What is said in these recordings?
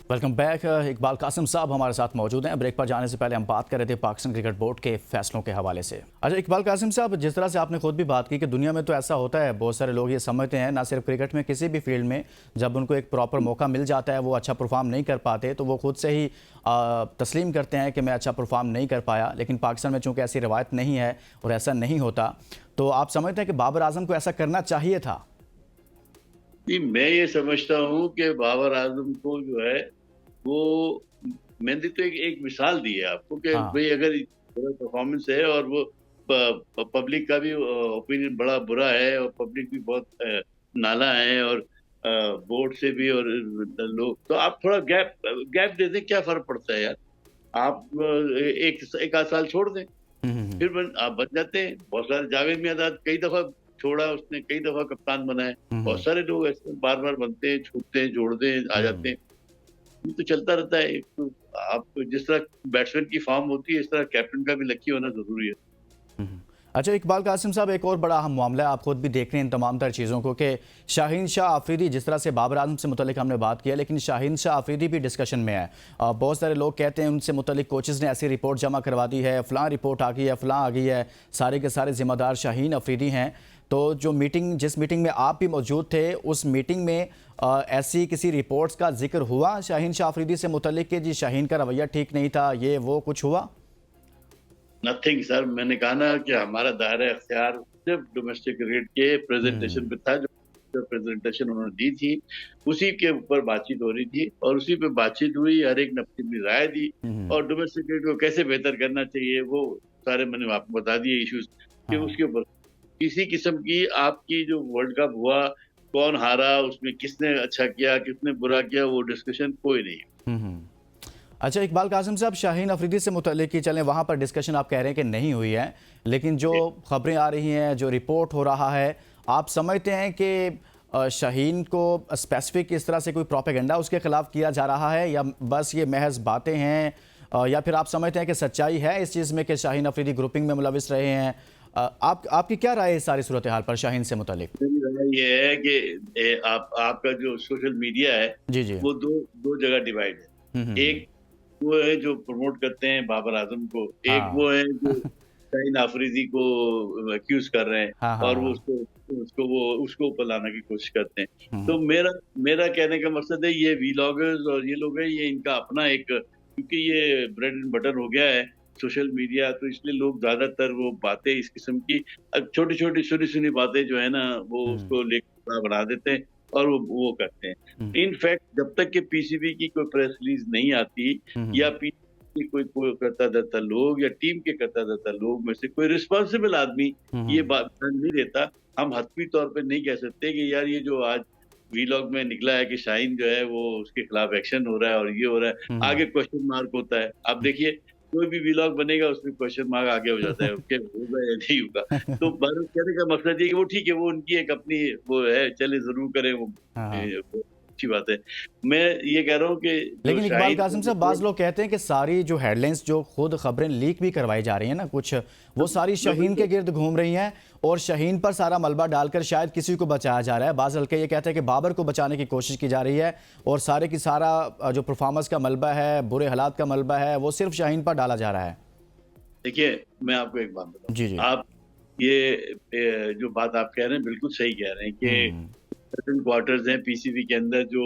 Welcome back. Iqbal Qasim साहब हमारे साथ मौजूद हैं। ब्रेक पर जाने से पहले हम बात कर रहे थे पाकिस्तान क्रिकेट बोर्ड के फैसलों के हवाले से। अच्छा इकबाल कासिम साहब, जिस तरह से आपने खुद भी बात की कि दुनिया में तो ऐसा होता है, बहुत सारे लोग ये समझते हैं, ना सिर्फ क्रिकेट में, किसी भी फील्ड में जब उनको एक प्रॉपर मौका मिल जाता है, वो अच्छा परफॉर्म नहीं कर पाते तो वो खुद से ही तस्लीम करते हैं कि मैं अच्छा परफॉर्म नहीं कर पाया। लेकिन पाकिस्तान में चूँकि ऐसी रवायत नहीं है और ऐसा नहीं होता, तो आप समझते हैं कि बाबर आजम को ऐसा करना चाहिए था? नहीं, मैं ये समझता हूँ कि बाबर आजम को जो है वो मैंने तो एक मिसाल दी है आपको कि हाँ। भाई अगर बुरा परफॉर्मेंस है और वो पब्लिक का भी ओपिनियन बड़ा बुरा है और पब्लिक भी बहुत नाला है और बोर्ड से भी और लोग, तो आप थोड़ा गैप गैप दे दें, क्या फर्क पड़ता है यार। आप एक आध साल छोड़ दें, हम्म। फिर आप बन जाते हैं। बहुत सारे जावेद मियां कई दफा छोड़ा, उसने कई दफा कप्तान बना है। बहुत हम्म। सारे लोग ऐसे बार बार बनते हैं, छूटते हैं, जोड़ते हैं, आ जाते हम्म। हैं। ये तो चलता रहता है। तो आप जिस तरह बैट्समैन की फॉर्म होती है, इस तरह कैप्टन का भी लकी होना जरूरी है। हम्म। अच्छा इकबाल कासिम साहब, एक और बड़ा अहम मामला है, आप खुद भी देख रहे हैं इन तमाम तर चीज़ों को, कि शाहीन शाह आफरीदी, जिस तरह से बाबर आजम से मुतलिक हमने बात किया, लेकिन शाहीन शाह आफरीदी भी डिस्कशन में है। बहुत सारे लोग कहते हैं उनसे मुतलिक कोचेज़ ने ऐसी रिपोर्ट जमा करवा दी है, फ़लाँ रिपोर्ट आ गई है, फ़लाँ आ गई है, सारे के सारे ज़िम्मेदार शाहीन अफरीदी हैं। तो जो मीटिंग, जिस मीटिंग में आप भी मौजूद थे, उस मीटिंग में ऐसी किसी रिपोर्ट्स का जिक्र हुआ शाहीन शाह आफरीदी से मुतलिक कि जी शाहीन का रवैया ठीक नहीं था, ये वो कुछ हुआ? नथिंग सर, मैंने कहा ना कि हमारा दायरा अख्तियार सिर्फ डोमेस्टिक क्रिकेट के प्रेजेंटेशन पे था। जो प्रेजेंटेशन उन्होंने दी थी, उसी के ऊपर बातचीत हो रही थी और उसी पे बातचीत हुई। हर एक ने अपनी अपनी राय दी हम्म। और डोमेस्टिक क्रिकेट को कैसे बेहतर करना चाहिए वो सारे मैंने आपको बता दिए इश्यूज कि हाँ। उसके ऊपर किसी किस्म की आपकी जो वर्ल्ड कप हुआ, कौन हारा, उसमें किसने अच्छा किया, किसने बुरा किया, वो डिस्कशन कोई नहीं। हम्म। अच्छा इकबाल कासिम साहब, शाहीन अफरीदी से मुतल्लिक ही चलें, वहाँ पर डिस्कशन आप कह रहे हैं कि नहीं हुई है, लेकिन जो खबरें आ रही हैं, जो रिपोर्ट हो रहा है, आप समझते हैं कि शाहीन को स्पेसिफिक इस तरह से कोई प्रोपेगेंडा उसके खिलाफ किया जा रहा है, या बस ये महज बातें हैं, या फिर आप समझते हैं कि सच्चाई है इस चीज़ में कि शाहीन अफरीदी ग्रुपिंग में मुलविस रहे हैं? आपकी क्या राय है इस सारी सूरत हाल पर शाहीन से मुतल्लिक? मेरी राय ये है कि आपका जो सोशल मीडिया है जी जी। वो दो दो जगह डिवाइड है। हम्म। एक वो है जो प्रमोट करते हैं बाबर आजम को, एक वो हाँ। है जो शाहीन आफरीदी को अक्यूज कर रहे हैं हाँ हाँ और वो हाँ। उसको ऊपर लाने की कोशिश करते हैं। तो हम्म। मेरा मेरा कहने का मकसद है, ये वीलॉगर्स और ये लोग हैं, ये इनका अपना एक, क्योंकि ये ब्रेड एंड बटर हो गया है सोशल मीडिया, तो इसलिए लोग ज्यादातर वो बातें इस किस्म की छोटी छोटी सुनी सुनी बातें जो है ना, वो हम्म। उसको लेकर बना देते हैं और वो करते हैं। हम्म। इनफैक्ट जब तक कि पीसीबी की कोई प्रेस रिलीज नहीं आती या हम्म। पीसीबी कोई करता धरता लोग या टीम के करता धरता लोग में से कोई रिस्पॉन्सिबल आदमी ये हम्म। बात ध्यान नहीं देता, हम हतमी तौर पे नहीं कह सकते कि यार ये जो आज वीलॉग में निकला है कि शाहीन जो है वो उसके खिलाफ एक्शन हो रहा है और ये हो रहा है, हम्म। आगे क्वेश्चन मार्क होता है। आप देखिए कोई भी वीलॉग बनेगा उसमें क्वेश्चन मार्क आगे हो जाता है, ओके होगा या नहीं होगा। तो बात कहने का मकसद ये कि वो ठीक है, वो उनकी एक अपनी वो है, चले जरूर करें वो, हाँ। वो अच्छी बात है। मैं ये कह रहा हूँ कि जो लेकिन इकबाल शाहीन कासिम साहब, बाज़ लोग कहते हैं कि सारी जो हेडलाइंस, जो खुद खबरें लीक भी करवाई जा रही हैं ना कुछ, वो सारी शाहीन के गिर्द घूम रही हैं और शाहीन पर सारा मलबा डालकर शायद किसी को बचाया जा रहा है। बाज़ हल्के ये कहते हैं कि बाबर को बचाने की कोशिश की जा रही है और सारे की सारा जो परफॉर्मेंस का मलबा है, बुरे हालात का मलबा है, वो सिर्फ शाहीन पर डाला जा रहा है। देखिए, मैं आपको एक बात बताऊँ, जी जी। आप ये जो बात आप कह रहे हैं बिल्कुल सही कह रहे हैं कि हम्म। सर्टेन क्वार्टर्स हैं पीसीबी के अंदर जो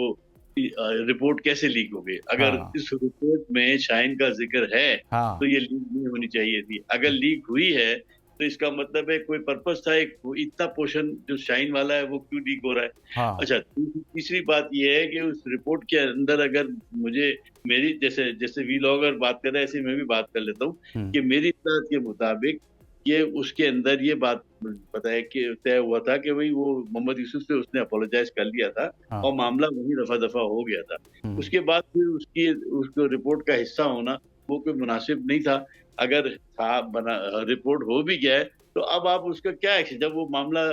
रिपोर्ट कैसे लीक हो गई। अगर हाँ इस रिपोर्ट में शाहीन का जिक्र है तो हाँ। ये लीक नहीं होनी चाहिए थी। अगर लीक हुई है तो इसका मतलब है कोई पर्पस था, एक इतना पोर्शन जो शाहीन वाला है वो क्यों लीक हो रहा है। हाँ। अच्छा, तीसरी बात ये है कि उस रिपोर्ट के अंदर अगर मुझे, मेरी जैसे जैसे वीलॉगर बात कर रहे हैं ऐसे मैं भी बात कर लेता हूँ हम्म। कि मेरी इत्तलात के मुताबिक ये उसके अंदर ये बात पता है कि तय हुआ था कि भाई वो मोहम्मद यूसुफ से उसने अपोलोजाइज कर लिया था हाँ। और मामला वहीं रफा दफा हो गया था। हम्म। उसके बाद फिर उसकी उसको रिपोर्ट का हिस्सा होना वो कोई मुनासिब नहीं था। अगर था बना रिपोर्ट हो भी गया है तो अब आप उसका क्या एक्शन, जब वो मामला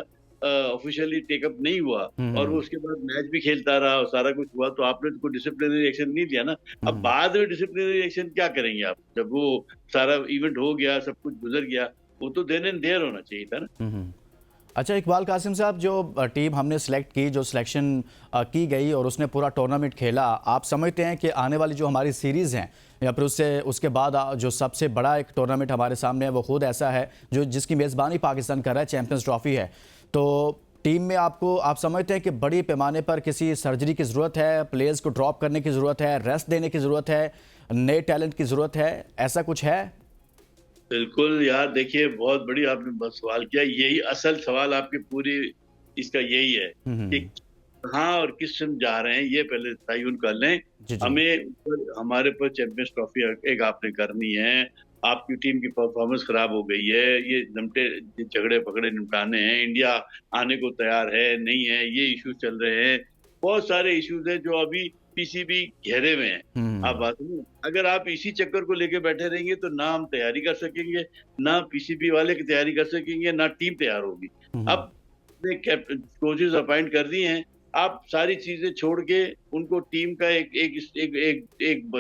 ऑफिशियली टेकअप नहीं हुआ और वो हम्म। उसके बाद मैच भी खेलता रहा और सारा कुछ हुआ, तो आपने तो कोई डिसिप्लिनरी एक्शन नहीं लिया ना। अब हम्म। बाद में डिसिप्लिनरी एक्शन क्या करेंगे आप, जब वो सारा इवेंट हो गया, सब कुछ गुजर गया, वो तो देन एंड देयर होना चाहिए था ना। हम्म। अच्छा इकबाल कासिम साहब, जो टीम हमने सेलेक्ट की, जो सिलेक्शन की गई और उसने पूरा टूर्नामेंट खेला, आप समझते हैं कि आने वाली जो हमारी सीरीज़ हैं या फिर उससे उसके बाद जो सबसे बड़ा एक टूर्नामेंट हमारे सामने है वो खुद ऐसा है जो जिसकी मेज़बानी पाकिस्तान कर रहा है, चैंपियंस ट्रॉफी है, तो टीम में आप समझते हैं कि बड़ी पैमाने पर किसी सर्जरी की ज़रूरत है, प्लेयर्स को ड्रॉप करने की ज़रूरत है, रेस्ट देने की ज़रूरत है, नए टैलेंट की ज़रूरत है, ऐसा कुछ है? बिल्कुल यार, देखिए बहुत बड़ी आपने बस सवाल किया। यही असल सवाल आपकी पूरी इसका यही है कि हम्म। कहाँ और किस टाइम जा रहे हैं, ये पहले तयन कर लें। जी जी। हमें हमारे पर चैंपियंस ट्रॉफी एक आपने करनी है। आपकी टीम की परफॉर्मेंस खराब हो गई है, ये नमटे झगड़े पकड़े निपटाने हैं। इंडिया आने को तैयार है नहीं है, ये इश्यूज चल रहे हैं। बहुत सारे इश्यूज हैं जो अभी पीसीबी घेरे में है। आप हम्म। बात सुनो, अगर आप इसी चक्कर को लेके बैठे रहेंगे तो ना हम तैयारी कर सकेंगे, ना पीसीबी वाले की तैयारी कर सकेंगे, ना टीम तैयार होगी। हम्म। अब कोचेज अपॉइंट कर दिए हैं, आप सारी चीजें छोड़ के उनको टीम का एक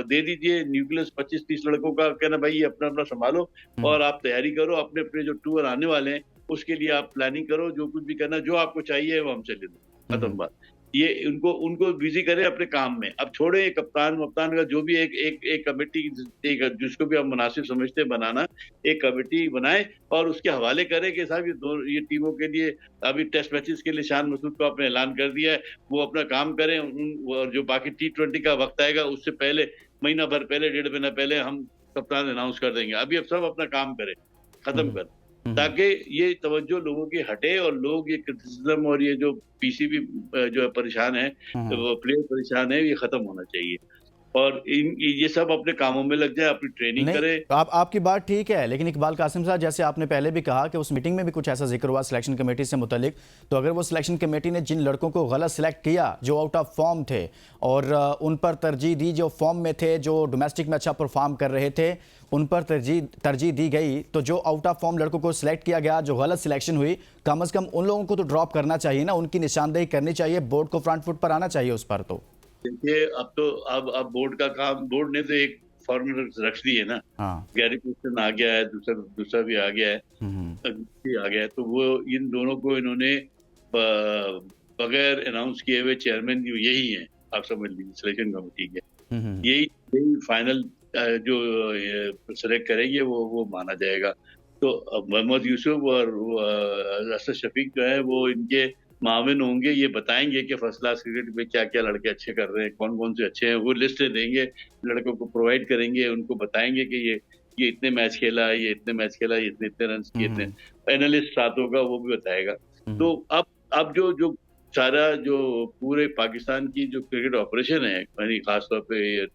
दे दीजिए न्यूक्लियस 25-30 लड़कों का, कहना भाई ये अपना अपना संभालो हम्म। और आप तैयारी करो। अपने अपने जो टूर आने वाले हैं उसके लिए आप प्लानिंग करो, जो कुछ भी करना, जो आपको चाहिए वो हमसे ले लो, खत्म हम्म। बात। ये उनको उनको बिजी करें अपने काम में। अब छोड़े कप्तान वप्तान का, जो भी एक कमेटी, एक जिसको भी हम मुनासिब समझते हैं बनाना, एक कमेटी बनाए और उसके हवाले करें कि साहब ये टीमों के लिए अभी टेस्ट मैचेस के लिए शान मसूद को आपने ऐलान कर दिया है, वो अपना काम करें। और जो बाकी T20 का वक्त आएगा उससे पहले, महीना भर पहले, 1.5 महीना पहले हम कप्तान अनाउंस कर देंगे। अभी अब सब अपना काम करें, खत्म हम्म। कर, हम्म। ताकि ये तवज्जो लोगों की हटे और लोग ये क्रिटिसिज्म और ये जो पीसीबी जो है परेशान है, हम्म। प्लेयर परेशान है, ये खत्म होना चाहिए। और ये सब अपने कामों में लग जाए, अपनी ट्रेनिंग नहीं, करे। आपकी बात ठीक है, लेकिन इकबाल कासिम साहब, जैसे आपने पहले भी कहा कि उस मीटिंग में भी कुछ ऐसा जिक्र हुआ सिलेक्शन कमेटी से मुतलिक, तो अगर वो सिलेक्शन कमेटी ने जिन लड़कों को गलत सिलेक्ट किया, जो आउट ऑफ फॉर्म थे, और उन पर तरजीह दी जो फॉर्म में थे, जो डोमेस्टिक में अच्छा परफॉर्म कर रहे थे, उन पर तरजीह दी गई, तो जो आउट ऑफ फॉर्म लड़कों को सिलेक्ट किया गया, जो गलत सिलेक्शन हुई, कम अज़ कम उन लोगों को तो ड्रॉप करना चाहिए ना, उनकी निशानदेही करनी चाहिए, बोर्ड को फ्रंट फुट पर आना चाहिए उस पर तो। देखिए अब तो अब बोर्ड का काम, बोर्ड ने तो एक फॉर्मूला रख दी है ना। हाँ। गैरी क्रिस्टन आ गया है, दूसरा दूसरा भी आ गया है, हम्म। भी आ गया है, तो वो इन दोनों को इन्होंने बगैर अनाउंस किए हुए चेयरमैन यही है, आप समझ लीजिए सिलेक्शन कमेटी के। हम्म। यही यही फाइनल जो सेलेक्ट करेंगे वो माना जाएगा। तो मोहम्मद यूसुफ और असद शफीक जो है वो इनके माविन होंगे। ये बताएंगे कि फर्स्ट क्लास क्रिकेट में क्या क्या लड़के अच्छे कर रहे हैं, कौन कौन से अच्छे हैं, वो लिस्ट देंगे, लड़कों को प्रोवाइड करेंगे, उनको बताएंगे कि ये इतने मैच खेला है, ये इतने मैच खेला है, ये इतने इतने रन किए, इतने। हम्म। एनालिस्ट साथ होगा, वो भी बताएगा। तो हम्म। अब जो जो सारा जो पूरे पाकिस्तान की जो क्रिकेट ऑपरेशन है, यानी खासतौर पे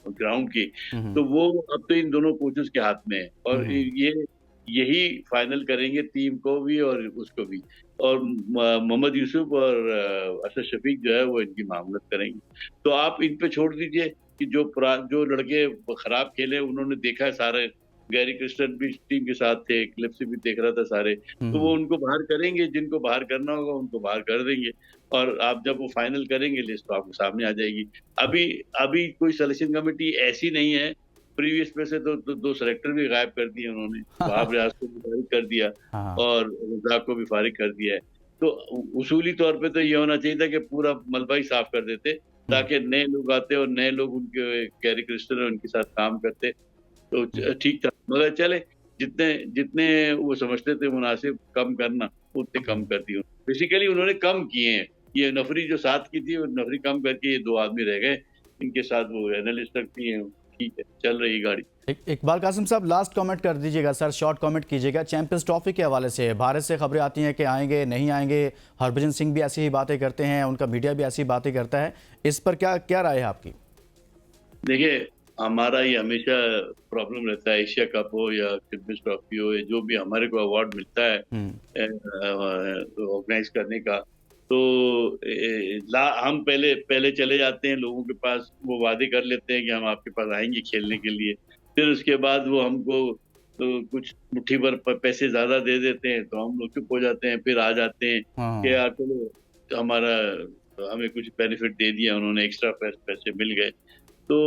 ग्राउंड की, हम्म। तो वो अब तो इन दोनों कोचेस के हाथ में है। और हम्म। ये यही फाइनल करेंगे टीम को भी और उसको भी। और मोहम्मद यूसुफ और असद शफीक जो है वो इनकी मामलत करेंगे। तो आप इन पे छोड़ दीजिए कि जो लड़के खराब खेले, उन्होंने देखा है सारे। गैरी क्रिस्टन भी टीम के साथ थे, क्लिप्स भी देख रहा था सारे, तो वो हम्म। उनको बाहर करेंगे, जिनको बाहर करना होगा उनको बाहर कर देंगे। और आप जब वो फाइनल करेंगे लिस्ट तो आपको सामने आ जाएगी। अभी अभी कोई सिलेक्शन कमेटी ऐसी नहीं है। प्रीवियस में से तो दो सेलेक्टर भी गायब कर दिए उन्होंने, वहाब रियाज को भी फारिग कर दिया हाँ। और रजाक को भी फारिग कर दिया है। तो उसूली तौर पे तो ये होना चाहिए था कि पूरा मलबा ही साफ कर देते, हम्म। ताकि नए लोग आते और नए लोग उनके गैरी क्रिस्टन और उनके साथ काम करते, तो हम्म। ठीक था। मगर चले, जितने जितने वो समझते थे मुनासिब कम करना, उतने कम हम्म। कर दिए। बेसिकली उन्होंने कम किए हैं। ये नफरी जो साथ की थी, वो नफरी कम करके ये 2 आदमी रह गए, इनके साथ वो एनालिस्ट रखती हैं। ठीक है, चल रही गाड़ी। इकबाल कासिम साहब, लास्ट कमेंट कर दीजिएगा सर, शॉर्ट कमेंट कीजिएगा चैंपियंस ट्रॉफी के हवाले से। भारत से खबरें आती हैं कि आएंगे नहीं आएंगे, हरभजन सिंह भी ऐसी ही बातें करते हैं, उनका मीडिया भी ऐसी बातें करता है, इस पर क्या क्या राय है आपकी? देखिए, हमारा ये हमेशा प्रॉब्लम रहता है, एशिया कप हो या चैंपियंस ट्रॉफी हो, या जो भी हमारे को अवार्ड मिलता है ऑर्गेनाइज करने का, तो हम पहले पहले चले जाते हैं लोगों के पास, वो वादे कर लेते हैं कि हम आपके पास आएंगे खेलने के लिए। फिर उसके बाद वो हमको तो कुछ मुट्ठी भर पैसे ज्यादा दे देते हैं, तो हम लोग चुप हो जाते हैं, फिर आ जाते हैं कि हाँ। यार चलो हमारा, हमें कुछ बेनिफिट दे दिया उन्होंने, एक्स्ट्रा पैसे मिल गए। तो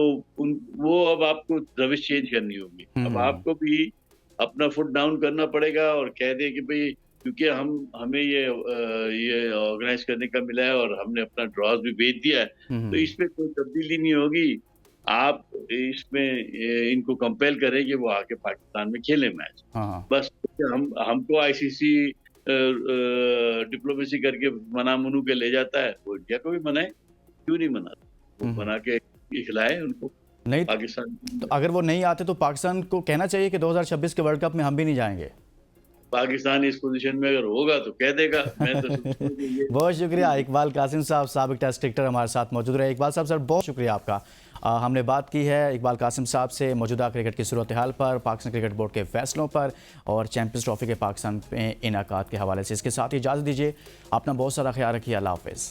वो अब आपको रविश चेंज करनी होगी। अब हम्म। आपको भी अपना फुट डाउन करना पड़ेगा और कह दे कि भाई क्योंकि हमें ये ऑर्गेनाइज करने का मिला है और हमने अपना ड्रॉज भी भेज दिया है, तो इसमें कोई तब्दीली नहीं होगी। आप इसमें इनको कंपेल करें कि वो आके पाकिस्तान में खेले मैच, हाँ हाँ। बस। हमको आईसीसी डिप्लोमेसी करके मना मुनू के ले जाता है, वो इंडिया को भी मनाए, क्यों नहीं मनाता? वो बना के खिलाए उनको नहीं पाकिस्तान। तो अगर वो नहीं आते तो पाकिस्तान को कहना चाहिए कि 2026 के वर्ल्ड कप में हम भी नहीं जाएंगे। पाकिस्तान इस पोजीशन में अगर होगा तो कह देगा। मैं तो सोचता हूं कि ये बहुत शुक्रिया इकबाल कासिम साहब, साबिक टेस्ट क्रिकेटर हमारे साथ मौजूद रहे। इकबाल साहब सर बहुत शुक्रिया आपका। हमने बात की है इकबाल कासिम साहब से मौजूदा क्रिकेट की सूरत हाल पर, पाकिस्तान क्रिकेट बोर्ड के फैसलों पर और चैंपियंस ट्रॉफी के पाकिस्तान में इनकाद के हवाले से। इसके साथ ही इजाज़त दीजिए, अपना बहुत सारा ख्याल रखिए। अल्लाह हाफिज़।